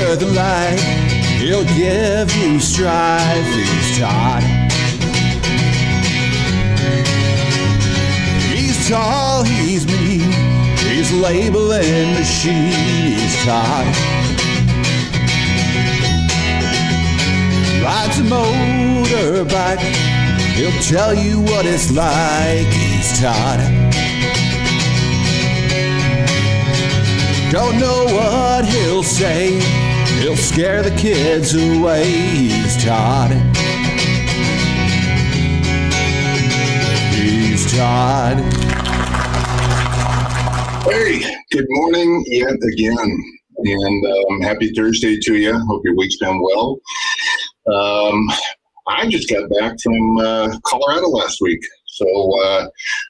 brighter than light. He'll give you strife. He's Todd. He's tall, he's mean, he's labeling machine. He's Todd. Rides a motorbike, he'll tell you what it's like. He's Todd. Don't know what he'll say, he'll scare the kids away. He's Todd. He's Todd. Hey, good morning yet again, and happy Thursday to you. Hope your week's been well. I just got back from Colorado last week, so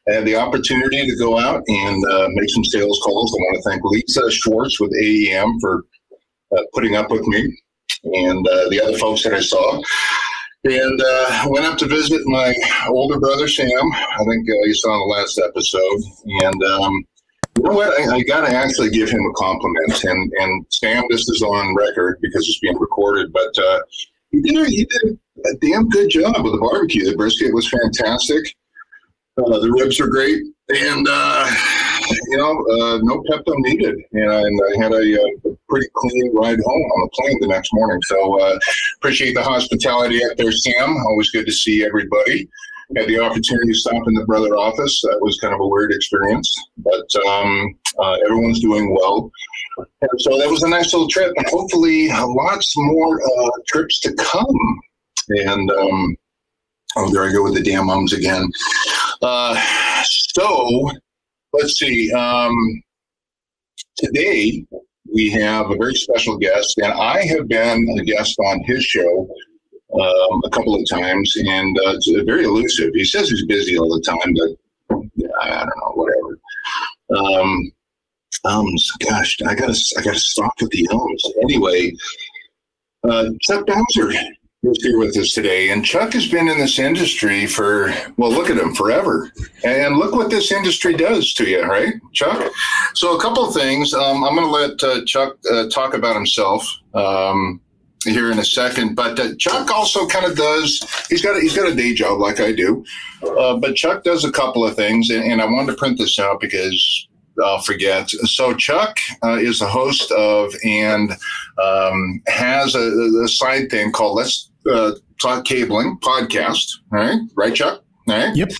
I had the opportunity to go out and make some sales calls. I want to thank Lisa Schwartz with AEM for putting up with me and the other folks that I saw. And went up to visit my older brother, Sam. I think you saw in the last episode. And you know what? I got to actually give him a compliment. And Sam, this is on record because it's being recorded, but he did a damn good job with the barbecue. The brisket was fantastic. The ribs are great. And, no Pepto needed. And I had a pretty clean ride home on the plane the next morning. So appreciate the hospitality out there, Sam. Always good to see everybody. Had the opportunity to stop in the brother office. That was kind of a weird experience, but everyone's doing well. And so that was a nice little trip, and hopefully lots more trips to come. And there I go with the damn ums again. So let's see. Today we have a very special guest, and I have been a guest on his show a couple of times, and it's very elusive. He says he's busy all the time, but I don't know, whatever. Gosh, I gotta stop with the ums. Anyway, Chuck Bowser is here with us today, and Chuck has been in this industry for, well, look at him, forever. And look what this industry does to you, right, Chuck? So a couple of things. I'm going to let Chuck talk about himself here in a second, but Chuck also kind of does, he's got a day job like I do, but Chuck does a couple of things, and I wanted to print this out because I'll forget. So Chuck is the host of and has a side thing called Let's Talk Cabling podcast. All right, Chuck? All right. Yep.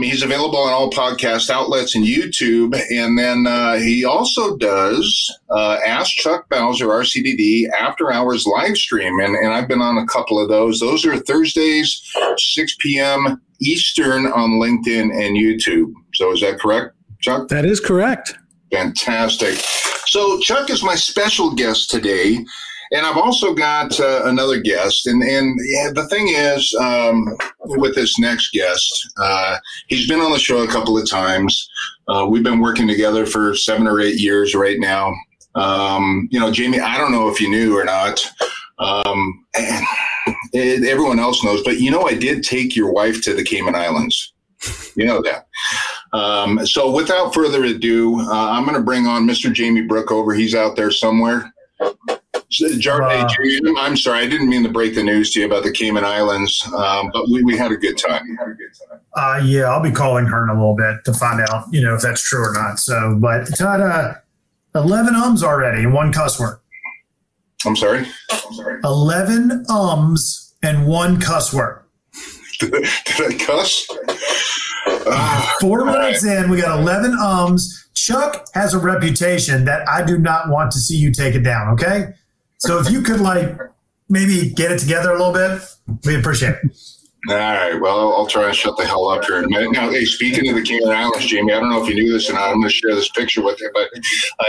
He's available on all podcast outlets and YouTube. And then he also does Ask Chuck Bowser, RCDD, after hours live stream. And I've been on a couple of those. Those are Thursdays, 6 p.m. Eastern on LinkedIn and YouTube. So is that correct, Chuck? That is correct. Fantastic. So Chuck is my special guest today. And I've also got another guest. And the thing is, with this next guest, he's been on the show a couple of times. We've been working together for 7 or 8 years right now. Jamie, I don't know if you knew or not. And everyone else knows. But, I did take your wife to the Cayman Islands. You know that. So without further ado, I'm going to bring on Mr. Jamie Brook over. He's out there somewhere. I'm sorry, I didn't mean to break the news to you about the Cayman Islands, but we had a good time. Yeah, I'll be calling her in a little bit to find out, if that's true or not. So, but Todd, 11 ums already and 1 cuss word. I'm sorry? 11 ums and 1 cuss word. Did I cuss? 4 minutes in, we got 11 ums. Chuck has a reputation that I do not want to see you take it down, okay? So if you could, maybe get it together a little bit, we appreciate it. All right. Well, I'll try and shut the hell up here in a minute. Now, hey, speaking of the Cayman Islands, Jamie, I don't know if you knew this, and I'm going to share this picture with you, but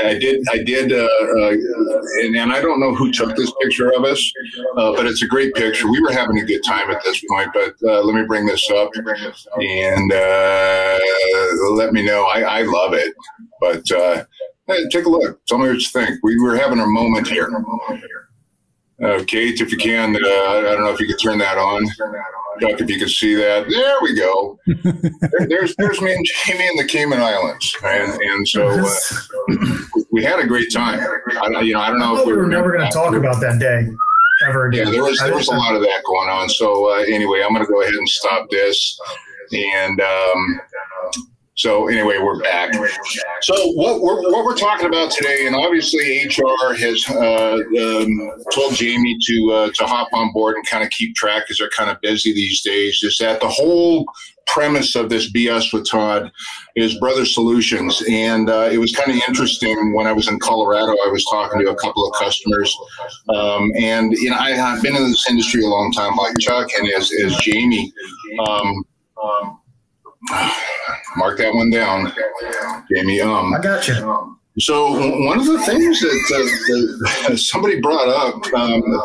I did, and I don't know who took this picture of us, but it's a great picture. We were having a good time at this point, but let me bring this up and let me know. I love it, but hey, take a look. Tell me what you think. We were having a moment here. Kate, if you can, I don't know if you could turn that on. Chuck, if you could see that, there we go. There's me and Jamie in the Cayman Islands, and so we had a great time. I don't know if we were never going to talk about that day ever again. Yeah, there was a lot of that going on. So anyway, I'm going to go ahead and stop this, and so anyway, we're back. So what we're talking about today, and obviously HR has told Jamie to hop on board and kind of keep track because they're kind of busy these days, is that the whole premise of this BS with Todd is Brother Solutions. And it was kind of interesting when I was in Colorado, I was talking to a couple of customers. And, I've been in this industry a long time, like Chuck and as Jamie. Mark that one down, Jamie. I got you. So one of the things that somebody brought up,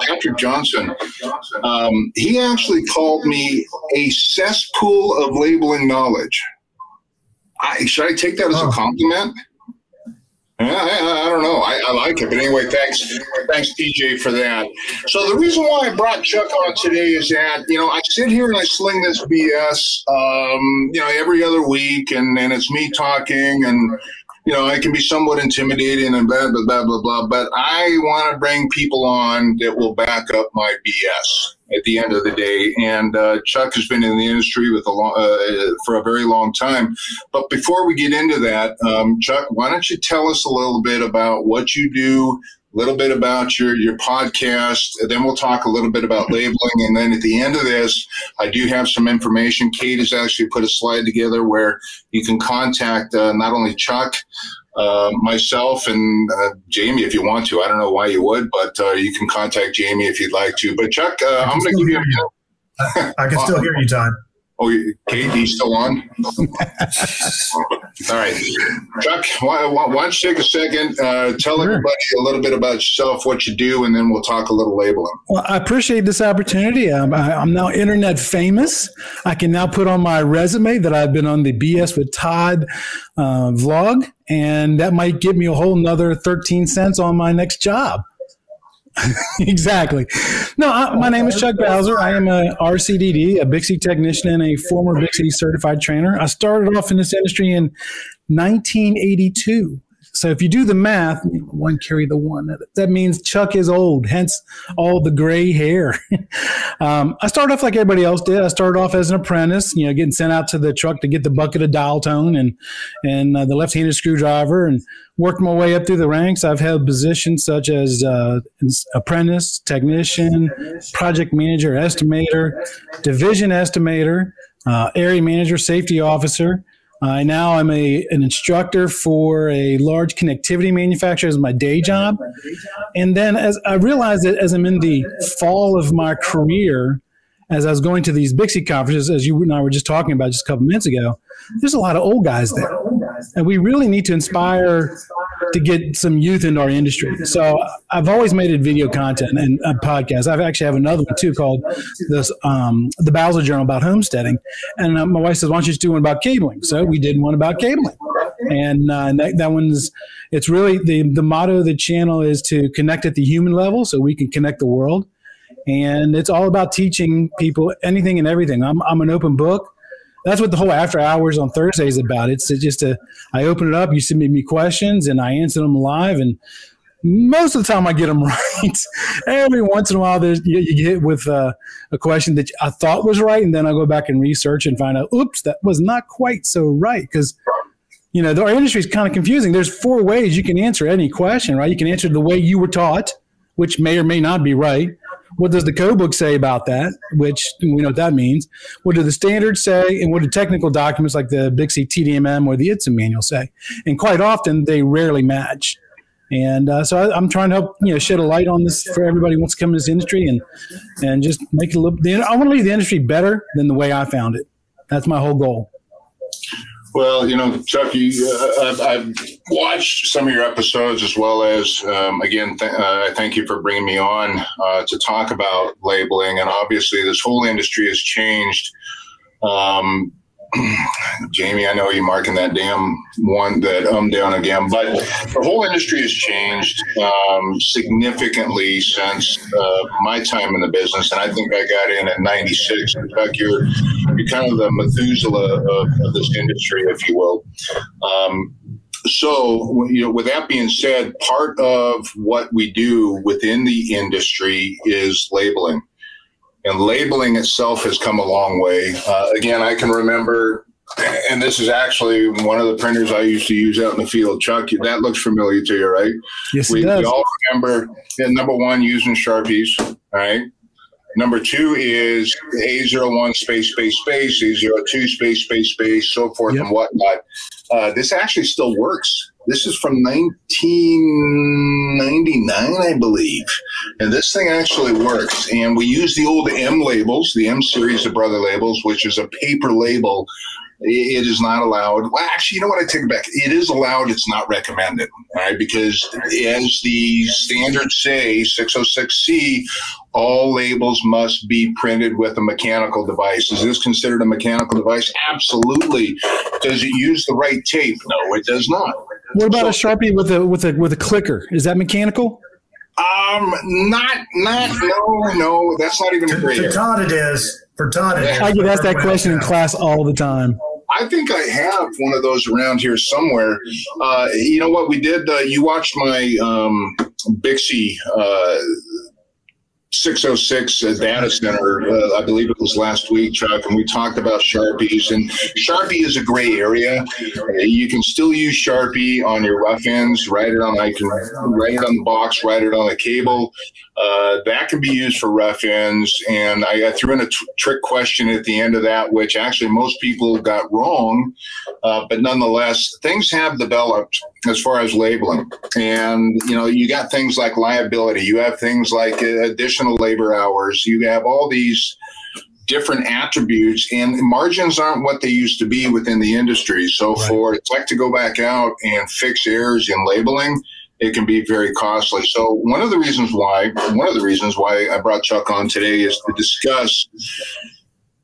Patrick Johnson, he actually called me a cesspool of labeling knowledge. Should I take that as a compliment? I don't know. I like it. But anyway, thanks, TJ, for that. So the reason why I brought Chuck on today is that, I sit here and I sling this BS, every other week, and it's me talking, and, it can be somewhat intimidating and blah, blah, blah, blah, blah. But I want to bring people on that will back up my BS at the end of the day. And Chuck has been in the industry for a very long time. But before we get into that, Chuck, why don't you tell us a little bit about what you do, a little bit about your podcast, and then we'll talk a little bit about labeling. And then at the end of this, I do have some information. Kate has actually put a slide together where you can contact not only Chuck, myself, and Jamie if you want to. I don't know why you would, but you can contact Jamie if you'd like to. But Chuck, I'm going to give you I can still hear you, Todd. Oh, Kate, he's still on? All right. Chuck, why don't you take a second, tell everybody a little bit about yourself, what you do, and then we'll talk a little labeling. Well, I appreciate this opportunity. I'm now internet famous. I can now put on my resume that I've been on the BS with Todd vlog, and that might give me a whole nother 13 cents on my next job. Exactly. No, my name is Chuck Bowser. I am a RCDD, a Bixby technician, and a former Bixby certified trainer. I started off in this industry in 1982. So if you do the math, one carry the one, that means Chuck is old, hence all the gray hair. I started off like everybody else did. I started off as an apprentice, getting sent out to the truck to get the bucket of dial tone and the left-handed screwdriver, and worked my way up through the ranks. I've held positions such as apprentice, technician, project manager, estimator, division estimator, area manager, safety officer. Now I'm an instructor for a large connectivity manufacturer as my day job. And then as I realized that as I'm in the fall of my career, as I was going to these Bixby conferences, as you and I were just talking about just a couple minutes ago, there's a lot of old guys there. And we really need to inspire to get some youth into our industry. So I've always made it video content and a podcast. I actually have another one too called the Bowser Journal about homesteading. And my wife says, why don't you just do one about cabling? So we did one about cabling. And that one's, it's really the motto of the channel is to connect at the human level so we can connect the world. And it's all about teaching people anything and everything. I'm an open book. That's what the whole After Hours on Thursday is about. It's just I open it up, you submit me questions, and I answer them live. And most of the time I get them right. Every once in a while you get hit with a question that I thought was right, and then I go back and research and find out, oops, that was not quite so right. Because, our industry is kind of confusing. There's 4 ways you can answer any question, right? You can answer the way you were taught, which may or may not be right. What does the code book say about that? Which we know what that means. What do the standards say? And what do technical documents like the Bixby TDMM or the ITSM manual say? And quite often, they rarely match. And so I'm trying to help shed a light on this for everybody who wants to come in this industry and just make it a little. I want to leave the industry better than the way I found it. That's my whole goal. Well, Chuck, I've watched some of your episodes as well as, again, I thank you for bringing me on to talk about labeling. And obviously, this whole industry has changed Jamie, I know you're marking that damn one, that down again, but the whole industry has changed significantly since my time in the business, and I think I got in at 96. In fact, you're kind of the Methuselah of this industry, if you will. So, with that being said, part of what we do within the industry is labeling. And labeling itself has come a long way. Again, I can remember, and this is actually one of the printers I used to use out in the field. Chuck, that looks familiar to you, right? Yes, it does. We all remember, number one, using Sharpies, all right? Number two is A01 space, A02 space, so forth and whatnot. This actually still works. This is from 1999, I believe. And this thing actually works. And we use the old M labels, the M series of brother labels, which is a paper label. It is not allowed. Well, actually, you know what? I take it back. It is allowed. It's not recommended, all right? Because as the standards say, 606C, all labels must be printed with a mechanical device. Is this considered a mechanical device? Absolutely. Does it use the right tape? No, it does not. What about a Sharpie with a clicker? Is that mechanical? No, that's not even a great area. For Todd it is. For Todd it is. I get asked that question in class all the time. I think I have one of those around here somewhere. You know what we did? You watched my Bixie 606 data center, I believe it was last week, Chuck, and we talked about Sharpies. And Sharpie is a gray area. You can still use Sharpie on your rough ends, write it on the box, write it on the cable. That can be used for rough ends. And I threw in a trick question at the end of that, which actually most people got wrong. But nonetheless, things have developed as far as labeling. And, you got things like liability. You have things like additional labor hours. You have all these different attributes, and margins aren't what they used to be within the industry. So for tech to go back out and fix errors in labeling, it can be very costly. So one of the reasons why I brought Chuck on today is to discuss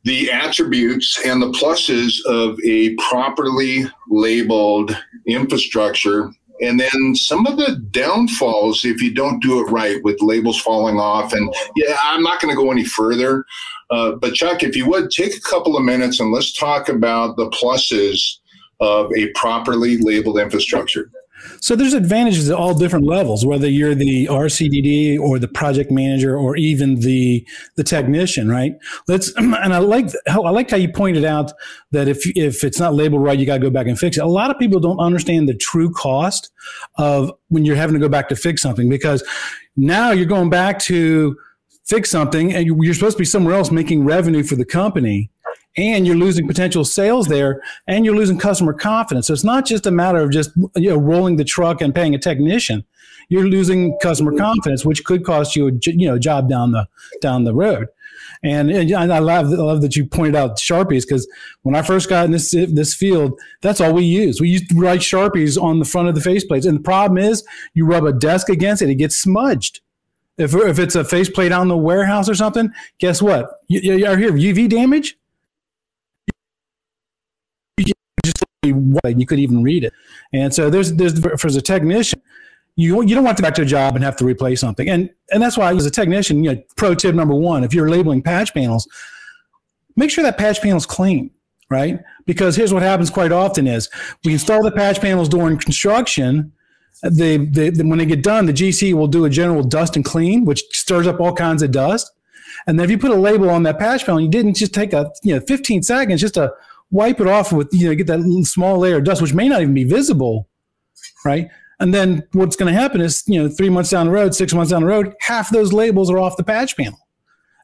the attributes and the pluses of a properly labeled infrastructure, and then some of the downfalls if you don't do it right, with labels falling off. And I'm not going to go any further, but Chuck, if you would, take a couple of minutes and let's talk about the pluses of a properly labeled infrastructure. So there's advantages at all different levels, whether you're the RCDD or the project manager or even the technician, right? And I like how you pointed out that if it's not labeled right, you got to go back and fix it. A lot of people don't understand the true cost of when you're having to go back to fix something, because now you're going back to fix something and you're supposed to be somewhere else making revenue for the company. And you're losing potential sales there, and you're losing customer confidence. So it's not just a matter of just rolling the truck and paying a technician. You're losing customer confidence, which could cost you a job down the road. And I love that you pointed out Sharpies, because when I first got in this field, that's all we used. We used to write Sharpies on the front of the faceplates, and the problem is you rub a desk against it, it gets smudged. If it's a faceplate out in the warehouse or something, guess what? You are here UV damage. You could even read it. And so there's for as a technician, you don't want to go back to a job and have to replace something. And that's why, as a technician, pro tip number one, if you're labeling patch panels, make sure that patch panel's clean, right? Because here's what happens quite often is we install the patch panels during construction. When they get done, the GC will do a general dust and clean, which stirs up all kinds of dust. And then if you put a label on that patch panel, you didn't just take 15 seconds just to wipe it off with, get that little small layer of dust, which may not even be visible, right? And then what's going to happen is, 3 months down the road, 6 months down the road, half those labels are off the patch panel.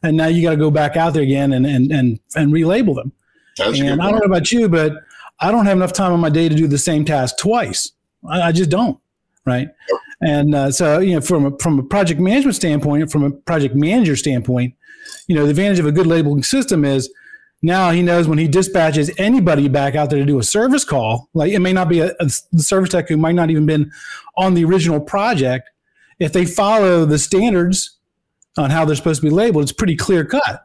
And now you got to go back out there again and relabel them. And I don't know about you, but I don't have enough time on my day to do the same task twice. I just don't, right? And so, from a project management standpoint, from a project manager standpoint, the advantage of a good labeling system is now he knows when he dispatches anybody back out there to do a service call, like it may not be the service tech who might not even been on the original project. If they follow the standards on how they're supposed to be labeled, it's pretty clear cut.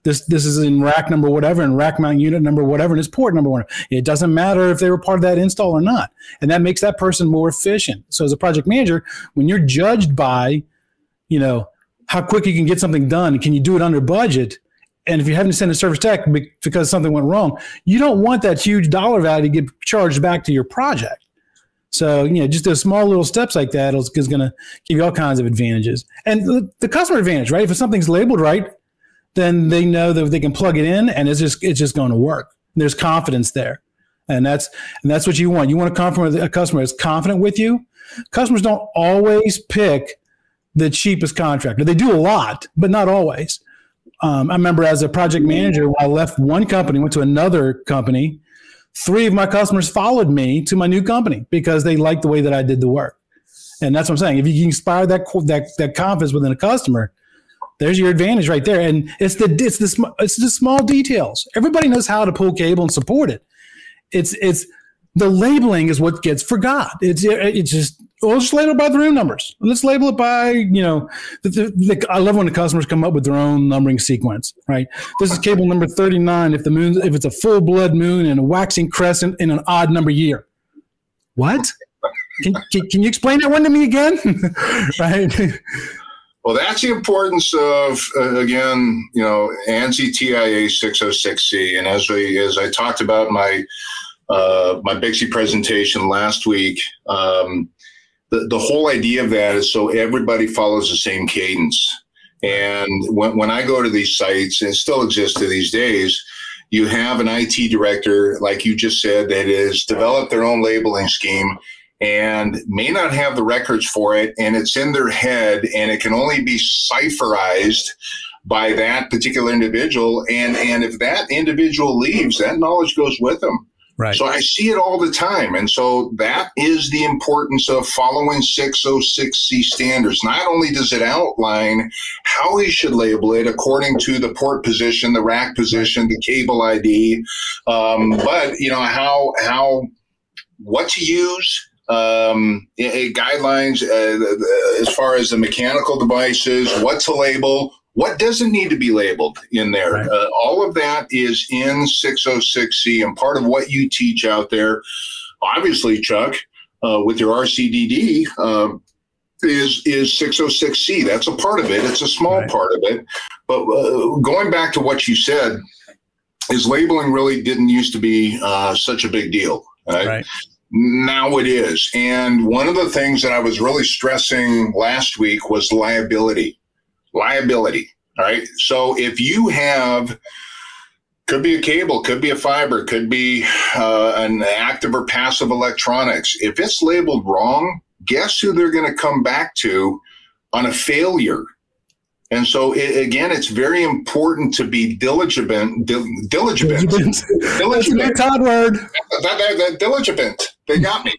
This is in rack number whatever and rack mount unit number whatever and it's port number whatever. It doesn't matter if they were part of that install or not. And that makes that person more efficient. So as a project manager, when you're judged by, how quick you can get something done, can you do it under budget? And if you're having to send a service tech because something went wrong, you don't want that huge dollar value to get charged back to your project. So, just those small little steps like that is going to give you all kinds of advantages. And the customer advantage, right? If something's labeled right, then they know that they can plug it in and it's just going to work. There's confidence there. And that's what you want. You want a customer that's confident with you. Customers don't always pick the cheapest contractor. They do a lot, but not always. I remember as a project manager, when I left one company, went to another company, 3 of my customers followed me to my new company because they liked the way that I did the work. And that's what I'm saying. If you can inspire that confidence within a customer, there's your advantage right there. And it's the small details. Everybody knows how to pull cable and support it. It's the labeling is what gets forgot. It's just, we'll just label it by the room numbers. Let's label it by, I love when the customers come up with their own numbering sequence, right? This is cable number 39 if it's a full blood moon and a waxing crescent in an odd number year. What? Can you explain that one to me again? Right? Well, that's the importance of, again, ANSI TIA 606C. And as I talked about my Bixby presentation last week, the whole idea of that is so everybody follows the same cadence. And when I go to these sites, and it still exists to these days, you have an IT director, like you just said, that has developed their own labeling scheme and may not have the records for it, and it's in their head, and it can only be cipherized by that particular individual. And if that individual leaves, that knowledge goes with them. Right. So I see it all the time. And so that is the importance of following 606C standards. Not only does it outline how we should label it according to the port position, the rack position, the cable ID, but what to use, guidelines as far as the mechanical devices, what to label, what doesn't need to be labeled in there. Right. All of that is in 606C, and part of what you teach out there, obviously, Chuck, with your RCDD, is 606C. That's a part of it. It's a small part of it. But going back to what you said, is labeling really didn't used to be such a big deal. Right? Now it is. And one of the things that I was really stressing last week was liability. Liability, all right? So if you have, could be a cable, could be a fiber, could be an active or passive electronics. If it's labeled wrong, guess who they're going to come back to on a failure? And so, again, it's very important to be diligent. Diligent. That's a Todd word. Diligent. They got me.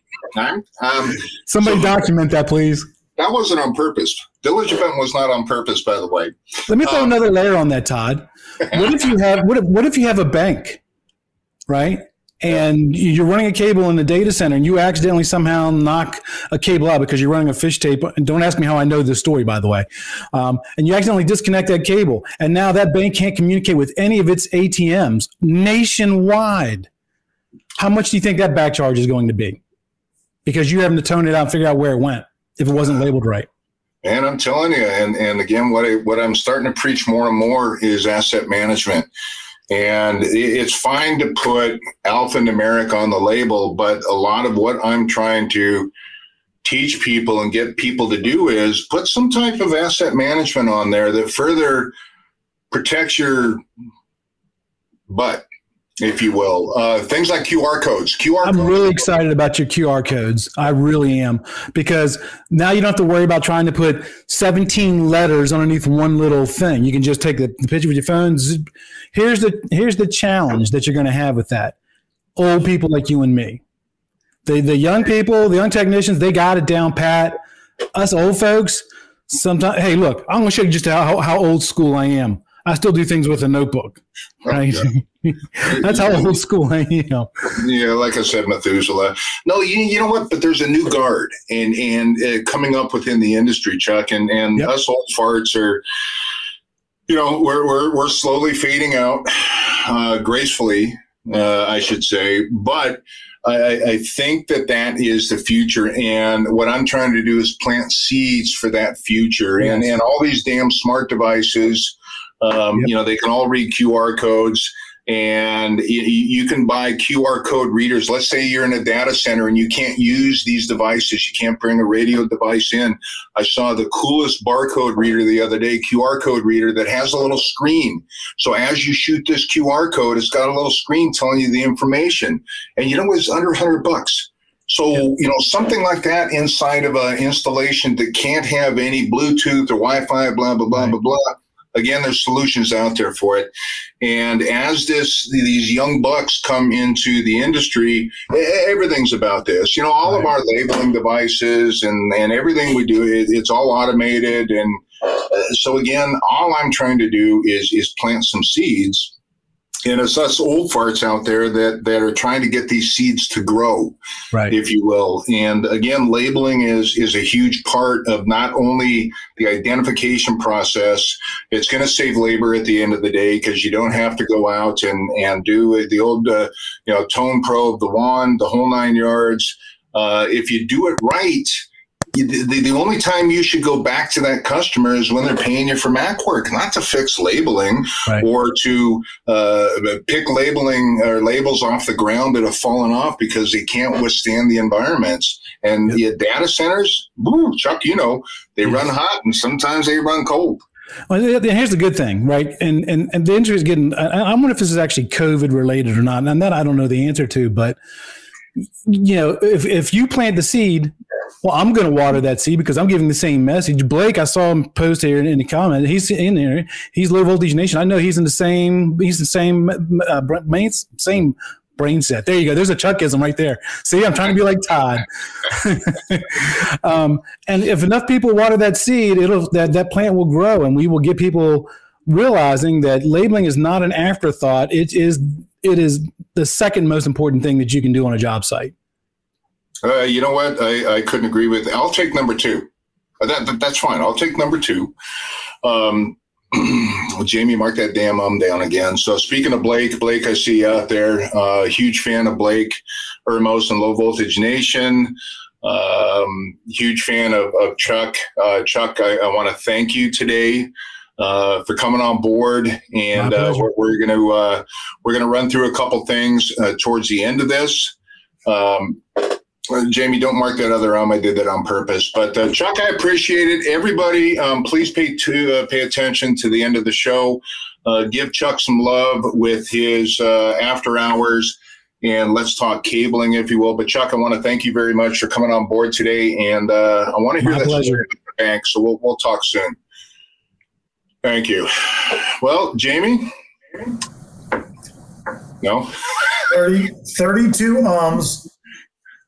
Somebody document that, please. That wasn't on purpose. Diligent was not on purpose, by the way. Let me throw another layer on that, Todd. What if you have a bank, right? And you're running a cable in the data center and you accidentally somehow knock a cable out because you're running a fish tape. And don't ask me how I know this story, by the way. And you accidentally disconnect that cable. And now that bank can't communicate with any of its ATMs nationwide. How much do you think that back charge is going to be? Because you're having to tone it out and figure out where it went if it wasn't labeled right. And I'm telling you, and again, what I'm starting to preach more and more is asset management. And it's fine to put alphanumeric on the label, but a lot of what I'm trying to teach people and get people to do is put some type of asset management on there that further protects your butt, if you will. Things like QR codes. I'm really excited about your QR codes. I really am, because now you don't have to worry about trying to put 17 letters underneath one little thing. You can just take the picture with your phone. Here's the challenge that you're going to have with that. Old people like you and me. The young people, the young technicians, they got it down pat. Us old folks, sometimes, hey, look, I'm going to show you just how old school I am. I still do things with a notebook, right? Yeah. That's how old school I am. Yeah, like I said, Methuselah. No, you know what? But there's a new guard and coming up within the industry, Chuck, and Yep. us old farts are, we're slowly fading out, gracefully, I should say. But I think that is the future, and what I'm trying to do is plant seeds for that future. Yes. And all these damn smart devices, Yep. they can all read QR codes. And you can buy QR code readers. Let's say you're in a data center and you can't use these devices. You can't bring a radio device in. I saw the coolest barcode reader the other day, QR code reader that has a little screen. So as you shoot this QR code, it's got a little screen telling you the information. And it's under $100. So, something like that inside of an installation that can't have any Bluetooth or Wi-Fi, blah, blah, blah, blah, blah. Again, there's solutions out there for it. And as these young bucks come into the industry, everything's about this. All of our labeling devices and everything we do, it's all automated. And so again, all I'm trying to do is plant some seeds. And it's us old farts out there that are trying to get these seeds to grow, Right. if you will. And again, labeling is a huge part of not only the identification process. It's going to save labor at the end of the day because you don't have to go out and do the old, tone probe, the wand, the whole 9 yards. If you do it right, the only time you should go back to that customer is when they're paying you for Mac work, not to fix labeling Right. or to pick labeling or labels off the ground that have fallen off because they can't withstand the environments. And the data centers, Chuck, they run hot and sometimes they run cold. Well, here's the good thing, right? And the industry is getting, I wonder if this is actually COVID related or not. And that I don't know the answer to, but if you plant the seed, well, I'm going to water that seed because I'm giving the same message. Blake, I saw him post here in the comment. He's in there. He's Low Voltage Nation. I know he's the same brain set. There you go. There's a Chuckism right there. See, I'm trying to be like Todd. And if enough people water that seed, that plant will grow, and we will get people realizing that labeling is not an afterthought. It is the second most important thing that you can do on a job site. You know what? I couldn't agree with. I'll take number 2. That's fine. I'll take number 2. Jamie, mark that damn down again. So speaking of Blake, I see you out there. Huge fan of Blake Ermos and Low Voltage Nation. Huge fan of Chuck. Chuck, I want to thank you today for coming on board, and we're gonna run through a couple things towards the end of this. Jamie, don't mark that other I did that on purpose. But Chuck, I appreciate it. Everybody, please pay attention to the end of the show. Give Chuck some love with his after hours, and let's talk cabling, if you will. But Chuck, I want to thank you very much for coming on board today, and I want to hear that story at the bank. So we'll talk soon. Thank you. Well, Jamie? No? 32 ums.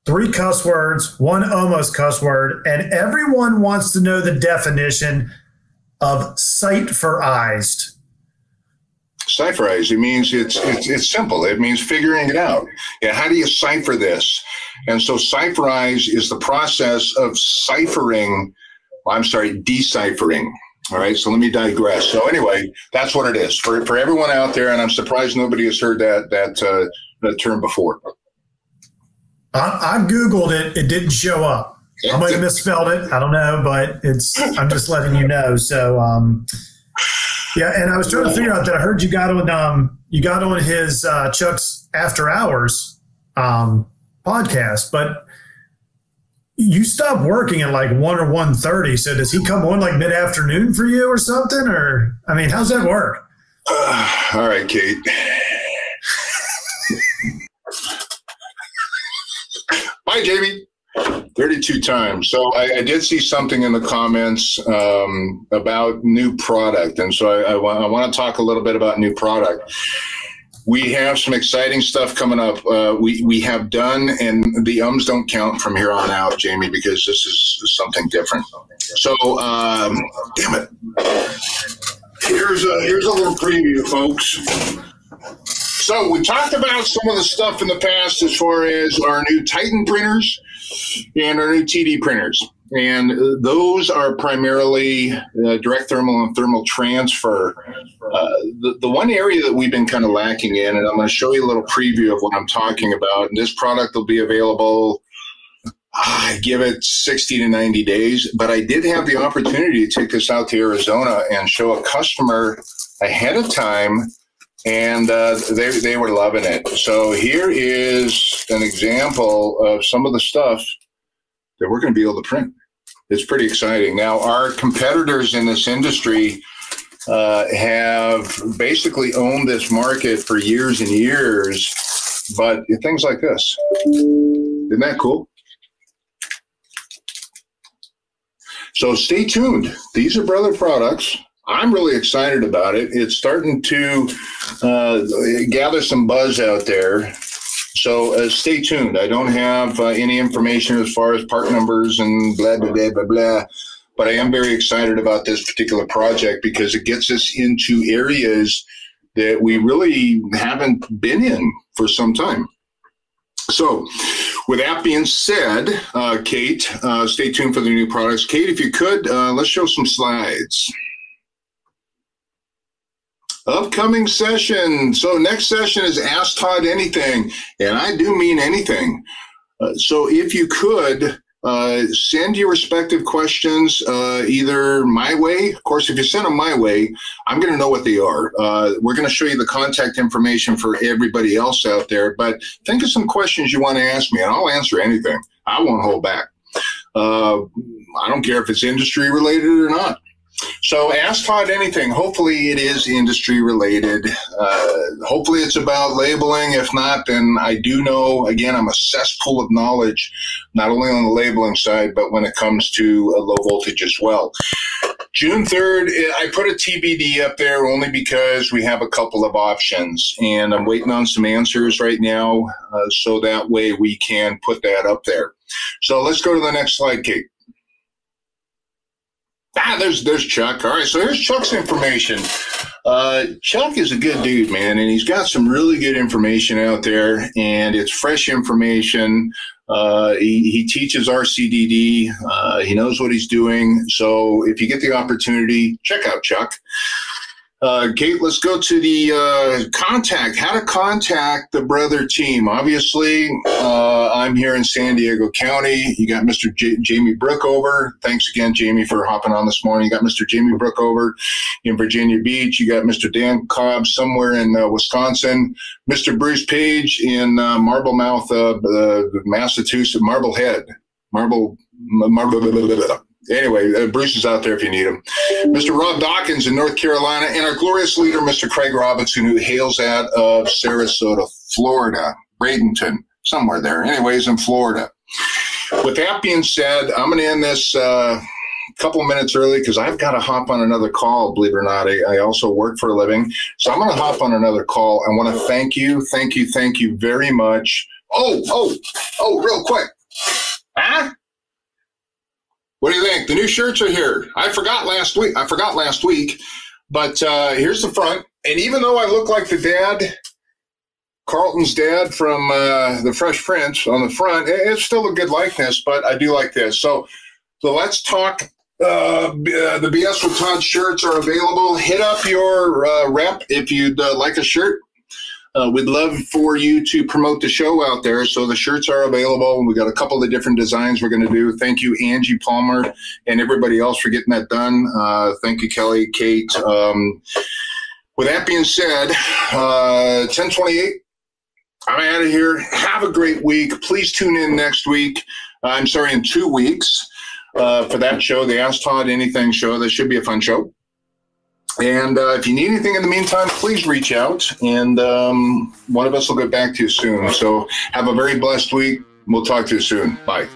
3 cuss words, 1 almost cuss word, and everyone wants to know the definition of cipherized. Cipherized. It means it's simple. It means figuring it out. Yeah, how do you cipher this? And so cipherized is the process of deciphering. All right, so let me digress. So anyway, that's what it is for everyone out there, and I'm surprised nobody has heard that term before. I Googled it. It didn't show up. I might have misspelled it. I don't know, but I'm just letting you know. So, yeah. And I was trying to figure out that I heard you got on his Chuck's After Hours podcast, but you stopped working at like 1 or 1:30. So does he come on like mid-afternoon for you or something? Or, I mean, how's that work? All right, Kate. Bye, Jamie. 32 times. So I did see something in the comments about new product. And so I want to talk a little bit about new product. We have some exciting stuff coming up. We have done, and the ums don't count from here on out, Jamie, because this is something different. So, damn it. here's a little preview, folks. So we talked about some of the stuff in the past as far as our new Titan printers and our new TD printers. And those are primarily direct thermal and thermal transfer. The one area that we've been kind of lacking in, and I'm going to show you a little preview of what I'm talking about. And this product will be available, I give it 60 to 90 days. But I did have the opportunity to take this out to Arizona and show a customer ahead of time, and they were loving it. So here is an example of some of the stuff that we're going to be able to print. It's pretty exciting. Now, our competitors in this industry have basically owned this market for years and years, but things like this. Isn't that cool? So stay tuned. These are Brother products. I'm really excited about it. It's starting to gather some buzz out there. So stay tuned. I don't have any information as far as part numbers and blah, blah, blah, blah, blah. But I am very excited about this particular project because it gets us into areas that we really haven't been in for some time. So with that being said, Kate, stay tuned for the new products. Kate, if you could, let's show some slides. Upcoming session. So next session is Ask Todd Anything, and I do mean anything. So if you could send your respective questions either my way. Of course, if you send them my way, I'm going to know what they are. We're going to show you the contact information for everybody else out there. But think of some questions you want to ask me, and I'll answer anything. I won't hold back. I don't care if it's industry related or not. So Ask Todd Anything. Hopefully it is industry related. Hopefully it's about labeling. If not, then I do know, again, I'm a cesspool of knowledge, not only on the labeling side, but when it comes to low voltage as well. June 3rd, I put a TBD up there only because we have a couple of options, and I'm waiting on some answers right now, so that way we can put that up there. So let's go to the next slide, Kate. There's Chuck. All right, so here's Chuck's information. Chuck is a good dude, man, and he's got some really good information out there, and it's fresh information. He teaches RCDD. He knows what he's doing. So if you get the opportunity, check out Chuck. Kate, let's go to the contact. How to contact the Brother team. Obviously, I'm here in San Diego County. You got Mr. Jamie Brookover. Thanks again, Jamie, for hopping on this morning. You got Mr. Jamie Brookover in Virginia Beach. You got Mr. Dan Cobb somewhere in Wisconsin. Mr. Bruce Page in Marblemouth, Massachusetts. Marblehead. Anyway, Bruce is out there if you need him. Mr. Rob Dawkins in North Carolina, and our glorious leader, Mr. Craig Robinson, who hails out of Sarasota, Florida, Bradenton, somewhere there. Anyways, in Florida. With that being said, I'm going to end this a couple minutes early because I've got to hop on another call, believe it or not. I also work for a living. So I'm going to hop on another call. I want to thank you very much. Oh, real quick. Huh? What do you think? The new shirts are here. I forgot last week, but here's the front. And even though I look like the dad, Carlton's dad from the Fresh Prince on the front, it's still a good likeness, but I do like this. So let's talk. The BS with Todd shirts are available. Hit up your rep if you'd like a shirt. We'd love for you to promote the show out there. So the shirts are available. We got a couple of different designs we're going to do. Thank you, Angie Palmer, and everybody else for getting that done. Thank you, Kelly, Kate. With that being said, 10:28. I'm out of here. Have a great week. Please tune in next week. In 2 weeks for that show, the Ask Todd Anything show. That should be a fun show. And if you need anything in the meantime, please reach out, and one of us will get back to you soon. So have a very blessed week. We'll talk to you soon. Bye.